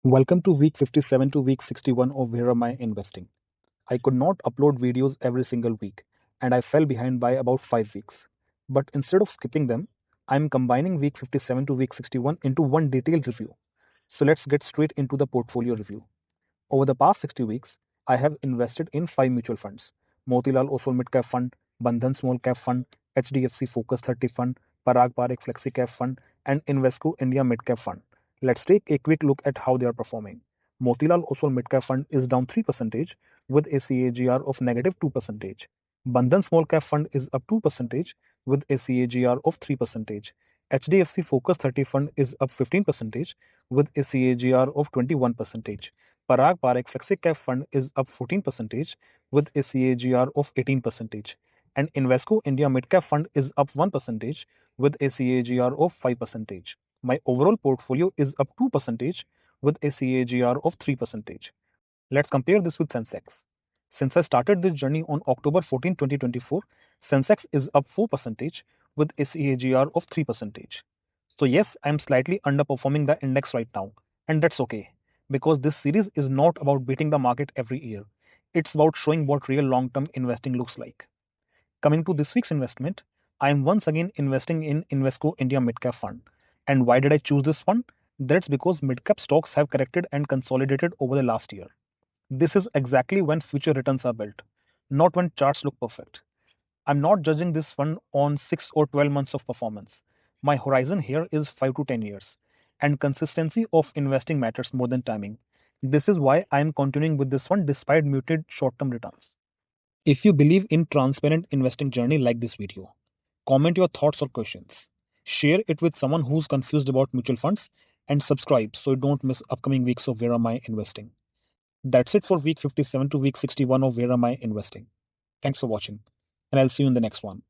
Welcome to week 57 to week 61 of Where Am I Investing? I could not upload videos every single week and I fell behind by about 5 weeks. But instead of skipping them, I'm combining week 57 to week 61 into one detailed review. So let's get straight into the portfolio review. Over the past 60 weeks, I have invested in 5 mutual funds: Motilal Oswal Mid Cap Fund, Bandhan Small Cap Fund, HDFC Focus 30 Fund, Parag Flexi Cap Fund, and Invesco India Mid Cap Fund. Let's take a quick look at how they are performing. Motilal Oswal Mid Cap Fund is down 3% with a CAGR of negative 2%. Bandhan Small Cap Fund is up 2% with a CAGR of 3%. HDFC Focus 30 Fund is up 15% with a CAGR of 21%. Parikh Flexi Cap Fund is up 14% with a CAGR of 18%. And Invesco India Mid Cap Fund is up 1% with a CAGR of 5%. My overall portfolio is up 2% with a CAGR of 3%. Let's compare this with Sensex. Since I started this journey on October 14, 2024, Sensex is up 4% with a CAGR of 3%. So yes, I'm slightly underperforming the index right now, and that's okay, because this series is not about beating the market every year. It's about showing what real long-term investing looks like. Coming to this week's investment, I am once again investing in Invesco India Midcap Fund. And why did I choose this one? That's because midcap stocks have corrected and consolidated over the last year. This is exactly when future returns are built, not when charts look perfect. I'm not judging this fund on 6 or 12 months of performance. My horizon here is 5 to 10 years, and consistency of investing matters more than timing. This is why I am continuing with this one despite muted short term returns. If you believe in transparent investing journey like this video, comment your thoughts or questions. Share it with someone who's confused about mutual funds and subscribe so you don't miss upcoming weeks of Where Am I Investing. That's it for week 57 to week 61 of Where Am I Investing. Thanks for watching, and I'll see you in the next one.